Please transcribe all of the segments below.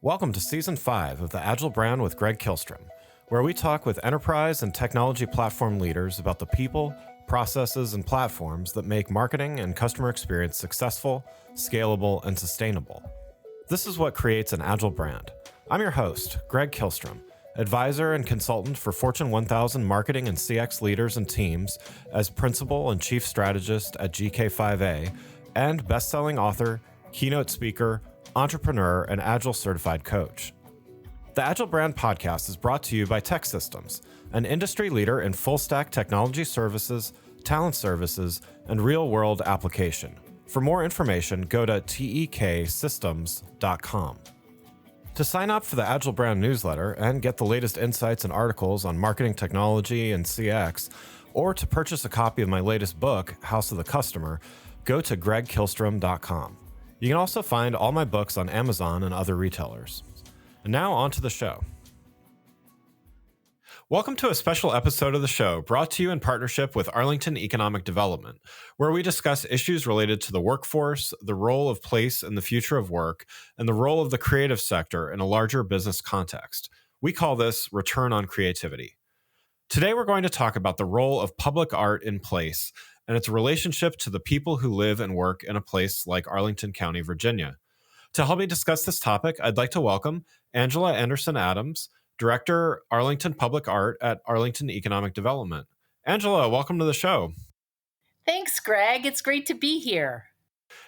Welcome to Season 5 of the Agile Brand with Greg Kihlstrom, where we talk with enterprise and technology platform leaders about the people, processes, and platforms that make marketing and customer experience successful, scalable, and sustainable. This is what creates an Agile brand. I'm your host, Greg Kihlstrom, advisor and consultant for Fortune 1000 marketing and CX leaders and teams as principal and chief strategist at GK5A, and best-selling author, keynote speaker, entrepreneur, and Agile certified coach. The Agile Brand podcast is brought to you by TEKsystems, an industry leader in full-stack technology services, talent services, and real-world application. For more information, go to teksystems.com. To sign up for the Agile Brand newsletter and get the latest insights and articles on marketing technology and CX, or to purchase a copy of my latest book, House of the Customer, go to gregkihlstrom.com. You can also find all my books on Amazon and other retailers. And now on to the show. Welcome to a special episode of the show brought to you in partnership with Arlington Economic Development, where we discuss issues related to the workforce, the role of place in the future of work, and the role of the creative sector in a larger business context. We call this Return on Creativity. Today, we're going to talk about the role of public art in place and its relationship to the people who live and work in a place like Arlington County, Virginia. To help me discuss this topic, I'd like to welcome Angela Anderson-Adams, Director, Arlington Public Art at Arlington Economic Development. Angela, welcome to the show. Thanks, Greg. It's great to be here.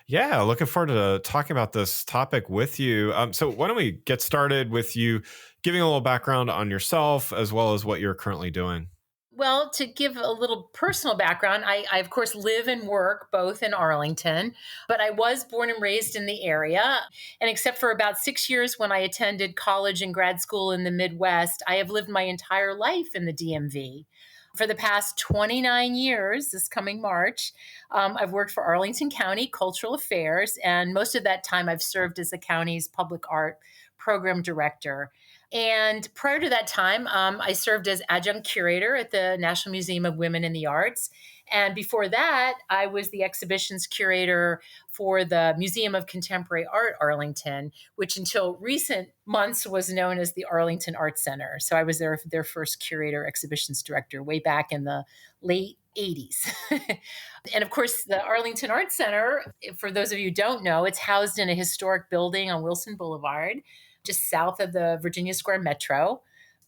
Yeah, looking forward to talking about this topic with you. So why don't we get started with you giving a little background on yourself as well as what you're currently doing? Well, to give a little personal background, I of course live and work both in Arlington, but I was born and raised in the area. And except for about 6 years when I attended college and grad school in the Midwest, I have lived my entire life in the DMV. For the past 29 years, this coming March, I've worked for Arlington County Cultural Affairs, and most of that time I've served as the county's public art program director. And prior to that time, I served as adjunct curator at the National Museum of Women in the Arts. And before that, I was the exhibitions curator for the Museum of Contemporary Art Arlington, which until recent months was known as the Arlington Art Center. So I was their first curator exhibitions director way back in the late 80s. And of course, the Arlington Art Center, for those of you who don't know, it's housed in a historic building on Wilson Boulevard, just south of the Virginia Square Metro.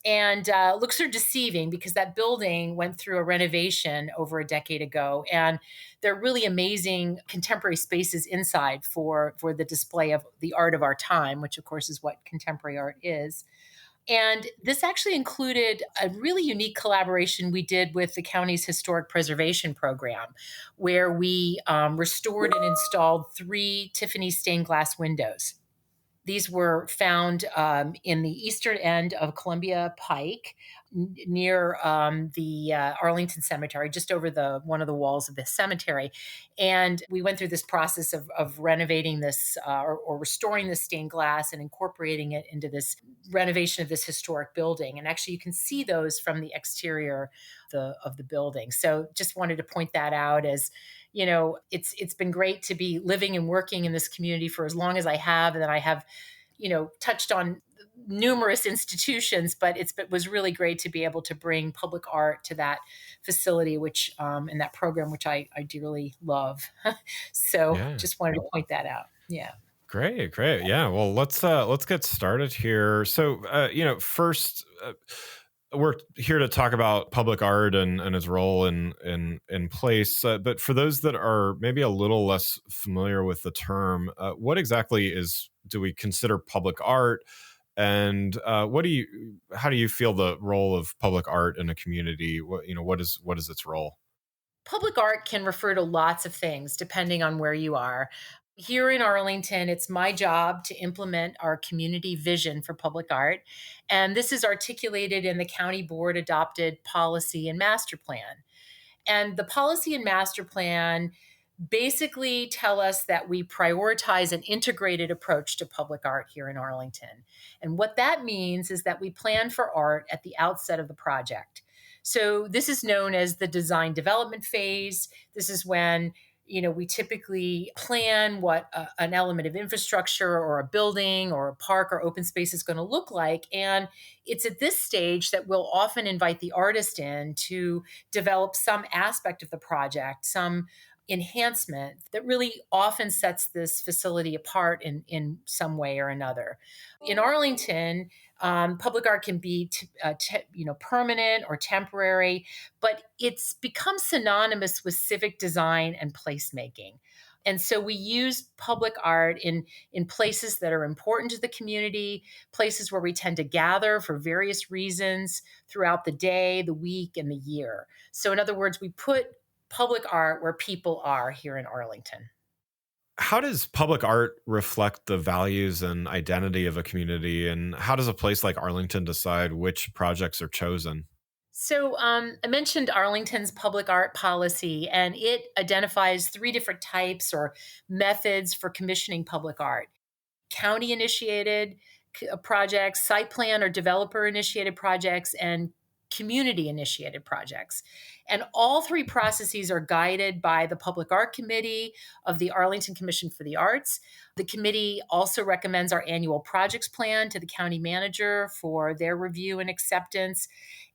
And looks are deceiving because that building went through a renovation over a decade ago. And they're really amazing contemporary spaces inside for the display of the art of our time, which of course is what contemporary art is. And this actually included a really unique collaboration we did with the county's historic preservation program, where we restored and installed 3 Tiffany stained glass windows. These were found in the eastern end of Columbia Pike near the Arlington Cemetery, just over one of the walls of the cemetery. And we went through this process of renovating this or restoring this stained glass and incorporating it into this renovation of this historic building. And actually, you can see those from the exterior of the building. So just wanted to point that out as, you know, it's been great to be living and working in this community for as long as I have, and then I have, you know, touched on numerous institutions, but it was really great to be able to bring public art to that facility, which and that program, which I dearly love. So just wanted to point that out. Yeah. Great. Yeah. Well, let's get started here. So, first. We're here to talk about public art and its role in place. But for those that are maybe a little less familiar with the term, what exactly do we consider public art? And how do you feel the role of public art in a community? What is its role? Public art can refer to lots of things depending on where you are. Here in Arlington, it's my job to implement our community vision for public art. And this is articulated in the county board adopted policy and master plan. And the policy and master plan basically tell us that we prioritize an integrated approach to public art here in Arlington. And what that means is that we plan for art at the outset of the project. So this is known as the design development phase. This is when we typically plan what an element of infrastructure or a building or a park or open space is going to look like. And it's at this stage that we'll often invite the artist in to develop some aspect of the project, some enhancement that really often sets this facility apart in some way or another. In Arlington, public art can be permanent or temporary, but it's become synonymous with civic design and placemaking. And so we use public art in places that are important to the community, places where we tend to gather for various reasons throughout the day, the week, and the year. So in other words, we put public art where people are here in Arlington. How does public art reflect the values and identity of a community? And how does a place like Arlington decide which projects are chosen? So I mentioned Arlington's public art policy, and it identifies three different types or methods for commissioning public art: county initiated projects, site plan or developer initiated projects, and community initiated projects. And all three processes are guided by the Public Art Committee of the Arlington Commission for the Arts. The committee also recommends our annual projects plan to the county manager for their review and acceptance.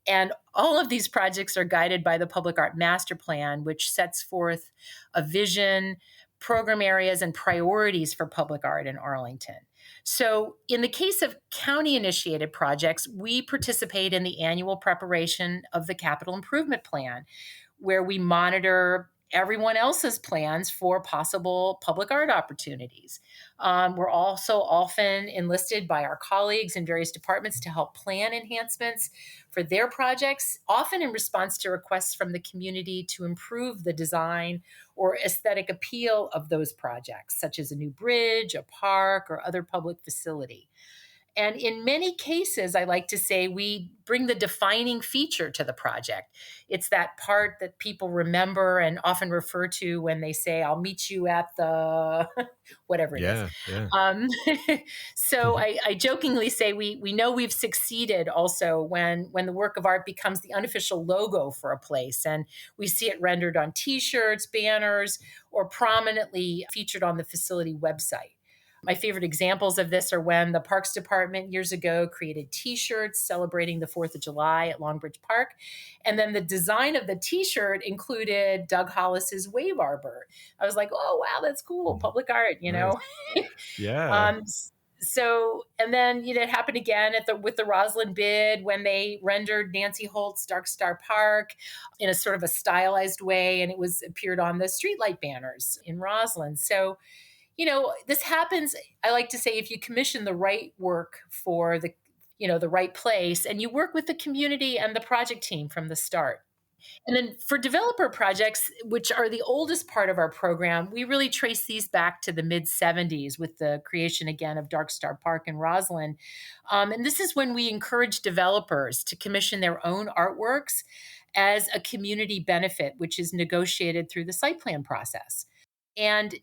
And all of these projects are guided by the Public Art Master Plan, which sets forth a vision, program areas, and priorities for public art in Arlington. So, in the case of county initiated projects, we participate in the annual preparation of the capital improvement plan, where we monitor everyone else's plans for possible public art opportunities. We're also often enlisted by our colleagues in various departments to help plan enhancements for their projects, often in response to requests from the community to improve the design or aesthetic appeal of those projects, such as a new bridge, a park, or other public facility. And in many cases, I like to say we bring the defining feature to the project. It's that part that people remember and often refer to when they say, I'll meet you at the whatever it is. Yeah. So I jokingly say we know we've succeeded also when the work of art becomes the unofficial logo for a place. And we see it rendered on T-shirts, banners, or prominently featured on the facility website. My favorite examples of this are when the Parks Department years ago created T-shirts celebrating the 4th of July at Longbridge Park. And then the design of the T-shirt included Doug Hollis's Wave Arbor. I was like, oh, wow, that's cool. Public art, Yeah. And then it happened again with the Roslyn bid when they rendered Nancy Holt's Dark Star Park in a sort of a stylized way, and it appeared on the streetlight banners in Roslyn. So this happens, I like to say, if you commission the right work for the right place, and you work with the community and the project team from the start. And then for developer projects, which are the oldest part of our program, we really trace these back to the mid-'70s with the creation again of Dark Star Park in Roslyn. And this is when we encourage developers to commission their own artworks as a community benefit, which is negotiated through the site plan process. And,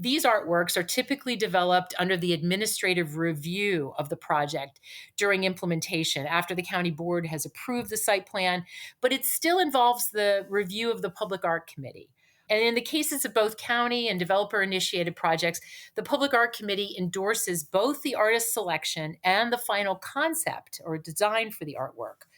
these artworks are typically developed under the administrative review of the project during implementation after the county board has approved the site plan, but it still involves the review of the Public Art Committee. And in the cases of both county and developer-initiated projects, the Public Art Committee endorses both the artist selection and the final concept or design for the artwork.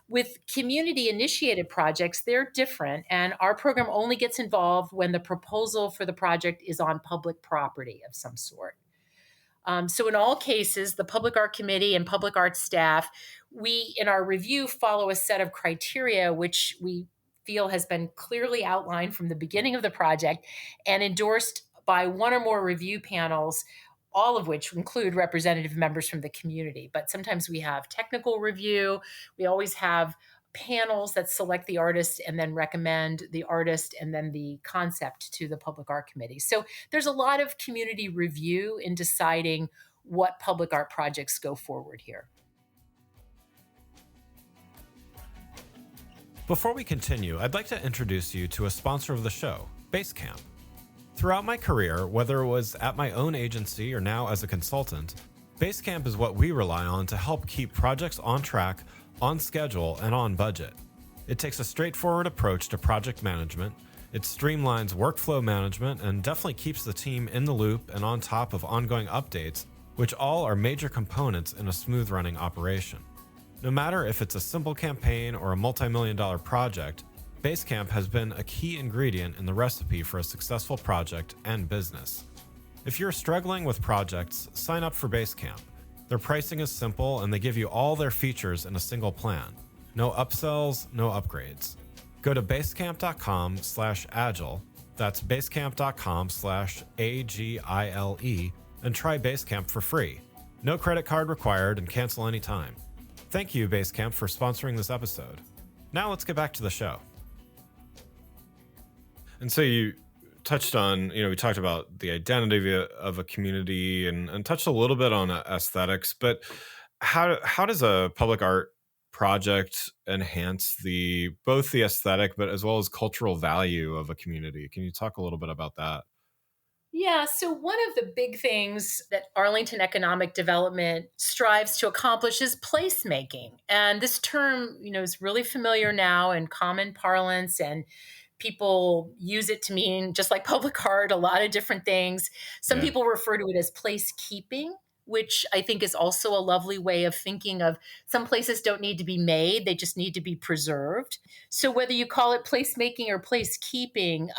With community-initiated projects, they're different, and our program only gets involved when the proposal for the project is on public property of some sort. So in all cases, the Public Art Committee and public art staff, we, in our review, follow a set of criteria which we feel has been clearly outlined from the beginning of the project and endorsed by one or more review panels, all of which include representative members from the community. But sometimes we have technical review. We always have panels that select the artist and then recommend the artist and then the concept to the Public Art Committee. So there's a lot of community review in deciding what public art projects go forward here. Before we continue, I'd like to introduce you to a sponsor of the show, Basecamp. Throughout my career, whether it was at my own agency or now as a consultant, Basecamp is what we rely on to help keep projects on track, on schedule, and on budget. It takes a straightforward approach to project management. It streamlines workflow management and definitely keeps the team in the loop and on top of ongoing updates, which all are major components in a smooth running operation. No matter if it's a simple campaign or a multi-million-dollar project, Basecamp has been a key ingredient in the recipe for a successful project and business. If you're struggling with projects, sign up for Basecamp. Their pricing is simple and they give you all their features in a single plan. No upsells, no upgrades. Go to basecamp.com/agile, that's basecamp.com/AGILE, and try Basecamp for free. No credit card required and cancel anytime. Thank you, Basecamp, for sponsoring this episode. Now let's get back to the show. And so you touched on, we talked about the identity of a community and touched a little bit on aesthetics, but how does a public art project enhance both the aesthetic but as well as cultural value of a community? Can you talk a little bit about that? Yeah, so one of the big things that Arlington Economic Development strives to accomplish is placemaking. And this term, is really familiar now in common parlance, and people use it to mean, just like public art, a lot of different things. Some Yeah. people refer to it as placekeeping, which I think is also a lovely way of thinking of some places don't need to be made, they just need to be preserved. So whether you call it placemaking or placekeeping,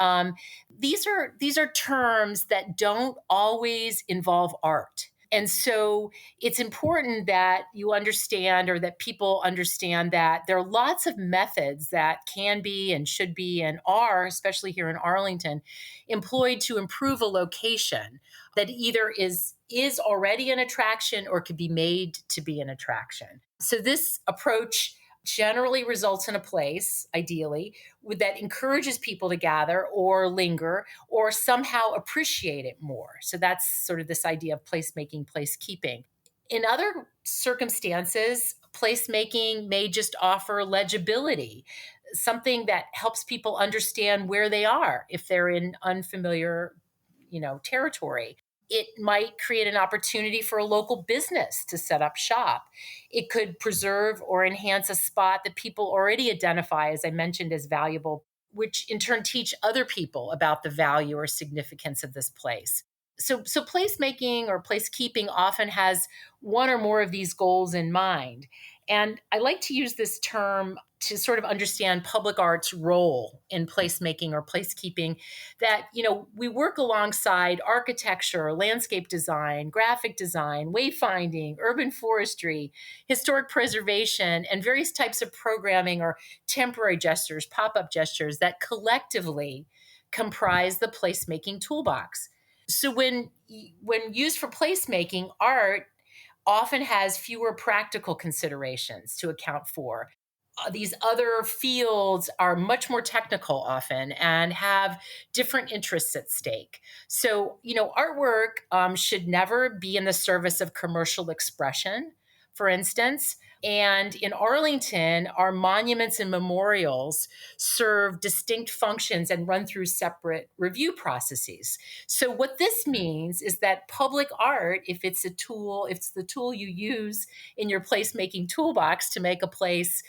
these are terms that don't always involve art. And so it's important that you understand, or that people understand, that there are lots of methods that can be and should be and are, especially here in Arlington, employed to improve a location that either is already an attraction or could be made to be an attraction. So this approach generally results in a place, ideally, that encourages people to gather or linger or somehow appreciate it more. So that's sort of this idea of placemaking, placekeeping. In other circumstances, placemaking may just offer legibility, something that helps people understand where they are if they're in unfamiliar, territory. It might create an opportunity for a local business to set up shop. It could preserve or enhance a spot that people already identify, as I mentioned, as valuable, which in turn teach other people about the value or significance of this place. So placemaking or placekeeping often has one or more of these goals in mind. And I like to use this term to sort of understand public art's role in placemaking or placekeeping, that, we work alongside architecture, landscape design, graphic design, wayfinding, urban forestry, historic preservation, and various types of programming or temporary gestures, pop-up gestures that collectively comprise the placemaking toolbox. So when used for placemaking, art often has fewer practical considerations to account for. These other fields are much more technical often and have different interests at stake. So, artwork should never be in the service of commercial expression, for instance. And in Arlington, our monuments and memorials serve distinct functions and run through separate review processes. So what this means is that public art, if it's the tool you use in your placemaking toolbox to make a place,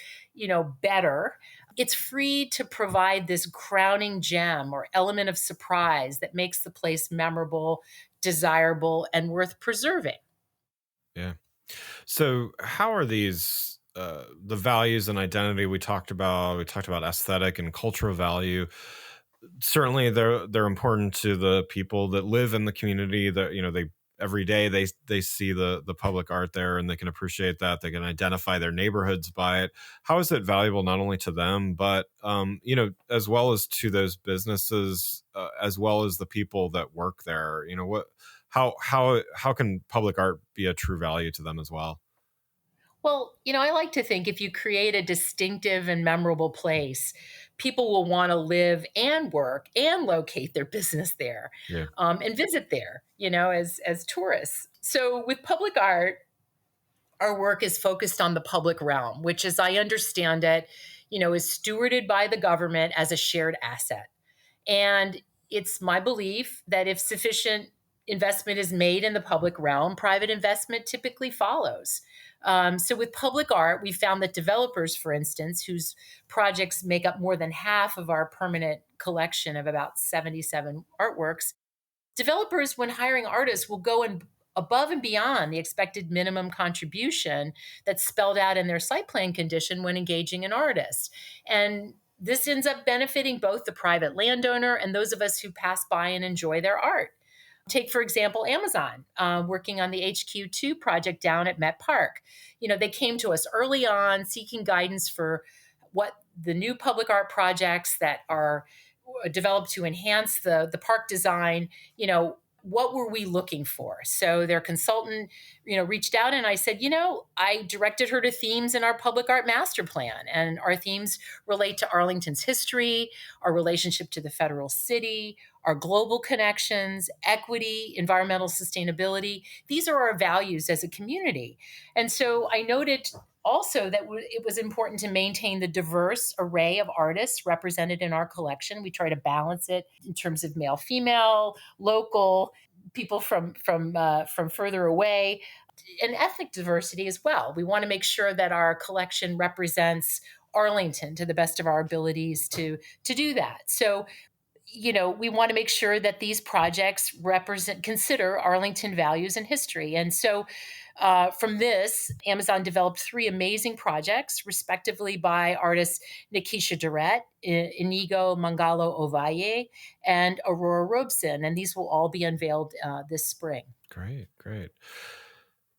better, it's free to provide this crowning gem or element of surprise that makes the place memorable, desirable, and worth preserving. Yeah. So how are these the values and identity we talked about? We talked about aesthetic and cultural value. Certainly, they're important to the people that live in the community. That they every day they see the public art there and they can appreciate that. They can identify their neighborhoods by it. How is it valuable not only to them but as well as to those businesses, as well as the people that work there? How can public art be a true value to them as well? Well, I like to think if you create a distinctive and memorable place, people will want to live and work and locate their business there, Yeah. and visit there, as tourists. So with public art, our work is focused on the public realm, which, as I understand it, is stewarded by the government as a shared asset. And it's my belief that if sufficient investment is made in the public realm, private investment typically follows. So with public art, we found that developers, for instance, whose projects make up more than half of our permanent collection of about 77 artworks, developers, when hiring artists, will go above and beyond the expected minimum contribution that's spelled out in their site plan condition when engaging an artist. And this ends up benefiting both the private landowner and those of us who pass by and enjoy their art. Take, for example, Amazon, working on the HQ2 project down at Met Park. They came to us early on seeking guidance for what the new public art projects that are developed to enhance the park design, what were we looking for? So their consultant, reached out, and I said, I directed her to themes in our public art master plan. And our themes relate to Arlington's history, our relationship to the federal city, our global connections, equity, environmental sustainability. These are our values as a community. And so I noted also that it was important to maintain the diverse array of artists represented in our collection. We try to balance it in terms of male, female, local, people from further away, and ethnic diversity as well. We want to make sure that our collection represents Arlington to the best of our abilities to do that. So we want to make sure that these projects consider Arlington values and history. And so from this, Amazon developed 3 amazing projects, respectively by artists Nikisha Durrett, Inigo Mangalo Ovalle, and Aurora Robeson. And these will all be unveiled this spring. Great, great.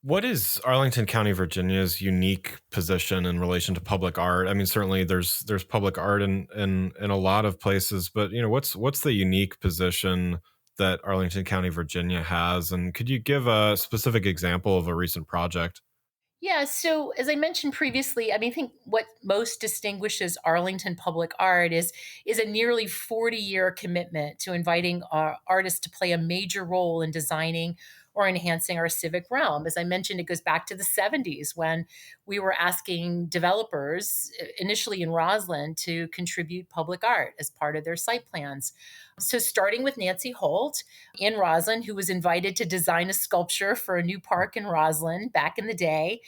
What is Arlington County, Virginia's unique position in relation to public art? I mean, certainly there's public art in a lot of places, but what's the unique position that Arlington County, Virginia has? And could you give a specific example of a recent project? Yeah, so as I mentioned previously, I think what most distinguishes Arlington Public Art is a nearly 40-year commitment to inviting artists to play a major role in designing or enhancing our civic realm. As I mentioned, it goes back to the 70s when we were asking developers, initially in Roslyn, to contribute public art as part of their site plans. So starting with Nancy Holt in Roslyn, who was invited to design a sculpture for a new park in Roslyn back in the day,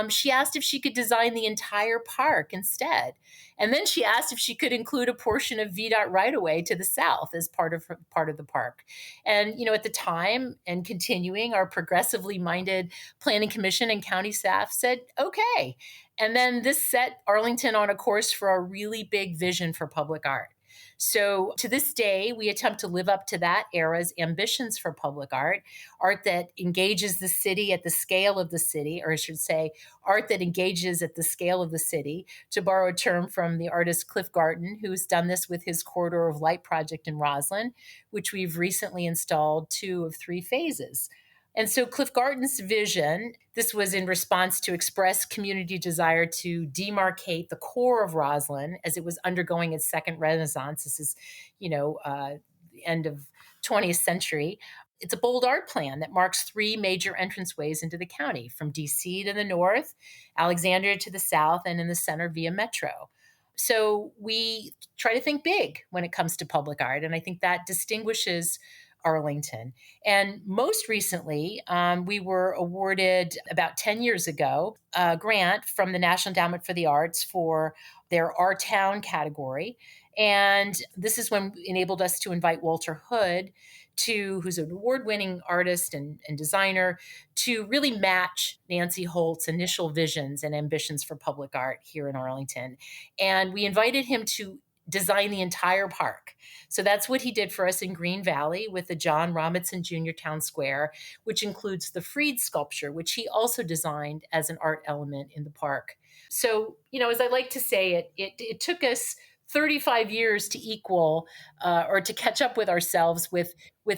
she asked if she could design the entire park instead. And then she asked if she could include a portion of VDOT right-of-way to the south as part of the park. And, at the time and continuing, our progressively minded planning commission and county staff said, okay. And then this set Arlington on a course for a really big vision for public art. So to this day, we attempt to live up to that era's ambitions for public art that engages the city at the scale of the city, or I should say, art that engages at the scale of the city, to borrow a term from the artist Cliff Garton, who's done this with his Corridor of Light project in Roslyn, which we've recently installed 2 of 3 phases. And so Cliff Garton's vision, this was in response to express community desire to demarcate the core of Roslyn as it was undergoing its second renaissance. This is, the end of 20th century. It's a bold art plan that marks 3 major entranceways into the county, from DC to the north, Alexandria to the south, and in the center via Metro. So we try to think big when it comes to public art, and I think that distinguishes Arlington. And most recently, we were awarded about 10 years ago a grant from the National Endowment for the Arts for their Our Town category. And this is when enabled us to invite Walter Hood, who's an award-winning artist and designer, to really match Nancy Holt's initial visions and ambitions for public art here in Arlington. And we invited him to design the entire park. So that's what he did for us in Green Valley with the John Robinson Jr. Town Square, which includes the Freed sculpture, which he also designed as an art element in the park. So, as I like to say, it took us 35 years to equal or to catch up with ourselves with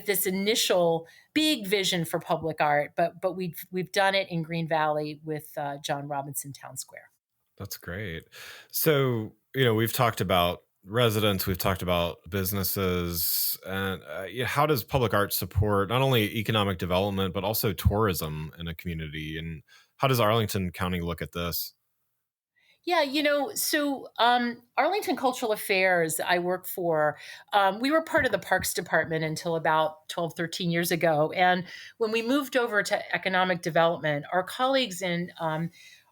this initial big vision for public art, but we've done it in Green Valley with John Robinson Town Square. That's great. So, we've talked about residents, we've talked about businesses, and how does public art support not only economic development, but also tourism in a community? And how does Arlington County look at this? Yeah, Arlington Cultural Affairs, I work for, we were part of the Parks Department until about 12, 13 years ago. And when we moved over to Economic Development, our colleagues in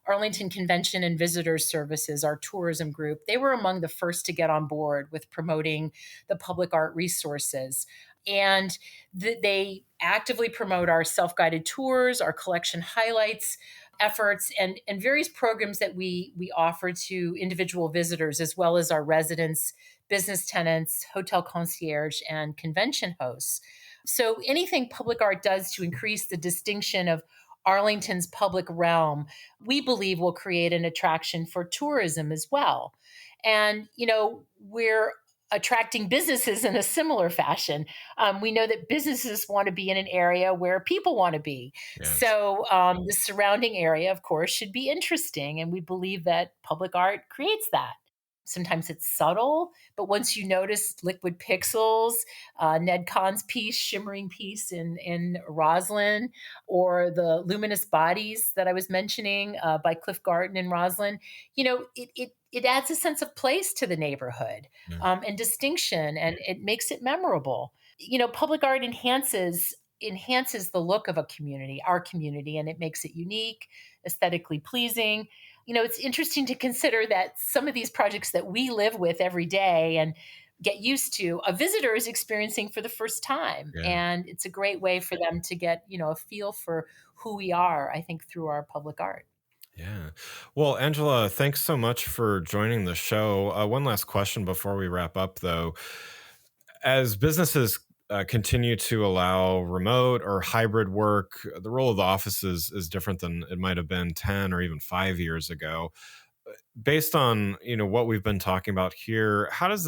Arlington Convention and Visitors Services, our tourism group, they were among the first to get on board with promoting the public art resources. And they actively promote our self guided tours, our collection highlights efforts, and various programs that we offer to individual visitors, as well as our residents, business tenants, hotel concierge, and convention hosts. So anything public art does to increase the distinction of Arlington's public realm, we believe will create an attraction for tourism as well. And, we're attracting businesses in a similar fashion. We know that businesses want to be in an area where people want to be. Yes. So the surrounding area, of course, should be interesting. And we believe that public art creates that. Sometimes it's subtle, but once you notice liquid pixels, Ned Kahn's piece, shimmering piece in Roslyn, or the luminous bodies that I was mentioning by Cliff Garton in Roslyn, it adds a sense of place to the neighborhood and distinction, and it makes it memorable. Public art enhances the look of a community, our community, and it makes it unique, aesthetically pleasing. It's interesting to consider that some of these projects that we live with every day and get used to, a visitor is experiencing for the first time. Yeah. And it's a great way for them to get, a feel for who we are, I think, through our public art. Yeah. Well, Angela, thanks so much for joining the show. One last question before we wrap up, though. As businesses continue to allow remote or hybrid work, the role of the office is different than it might have been 10 or even 5 years ago. Based on what we've been talking about here, how does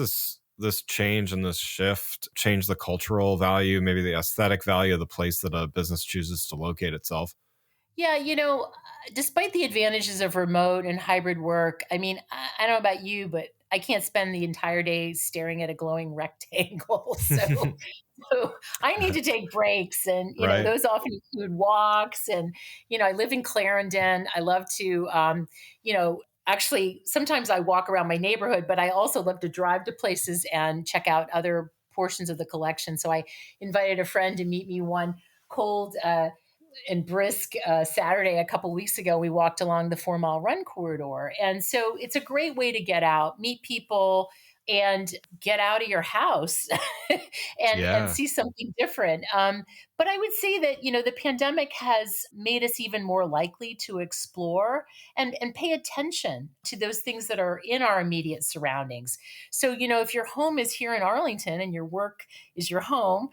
this change and this shift change the cultural value, maybe the aesthetic value of the place that a business chooses to locate itself? Yeah, despite the advantages of remote and hybrid work, I mean, I don't know about you, but I can't spend the entire day staring at a glowing rectangle. So I need to take breaks, and Right. those often include walks. And I live in Clarendon. I love to, actually, sometimes I walk around my neighborhood, but I also love to drive to places and check out other portions of the collection. So I invited a friend to meet me one cold and brisk Saturday a couple weeks ago. We walked along the 4 Mile Run corridor. And so it's a great way to get out, meet people, and get out of your house and Yeah. see something different. But I would say that, the pandemic has made us even more likely to explore and pay attention to those things that are in our immediate surroundings. So, if your home is here in Arlington and your work is your home,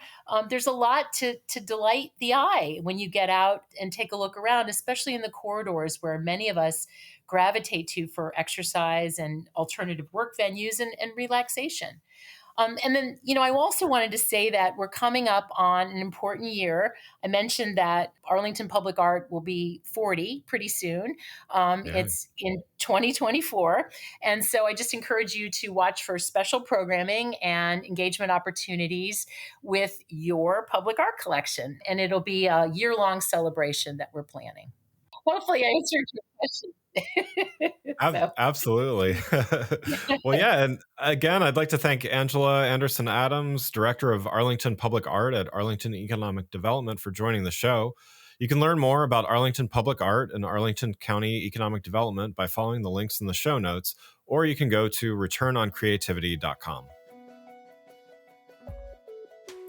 there's a lot to delight the eye when you get out and take a look around, especially in the corridors where many of us gravitate to for exercise and alternative work venues and relaxation. And then, I also wanted to say that we're coming up on an important year. I mentioned that Arlington Public Art will be 40 pretty soon. Yeah. It's in 2024. And so I just encourage you to watch for special programming and engagement opportunities with your public art collection. And it'll be a year-long celebration that we're planning. Hopefully I answered your question. So, Absolutely. Well, yeah. And again, I'd like to thank Angela Anderson Adams, Director of Arlington Public Art at Arlington Economic Development, for joining the show. You can learn more about Arlington Public Art and Arlington County Economic Development by following the links in the show notes, or you can go to returnoncreativity.com.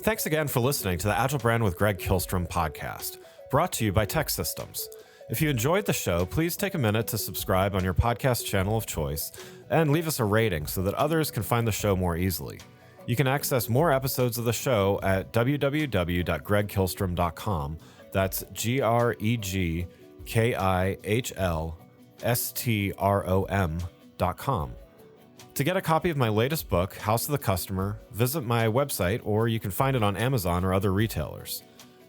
Thanks again for listening to the Agile Brand with Greg Kihlstrom podcast, brought to you by Tech Systems. If you enjoyed the show, please take a minute to subscribe on your podcast channel of choice and leave us a rating so that others can find the show more easily. You can access more episodes of the show at www.gregkihlstrom.com. That's GREGKIHLSTROM.com. To get a copy of my latest book, House of the Customer, visit my website, or you can find it on Amazon or other retailers.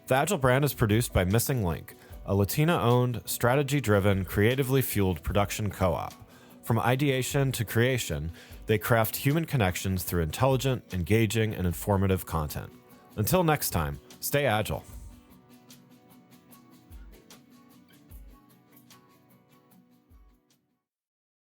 The Agile Brand is produced by Missing Link, a Latina-owned, strategy-driven, creatively fueled production co-op. From ideation to creation, they craft human connections through intelligent, engaging, and informative content. Until next time, stay agile.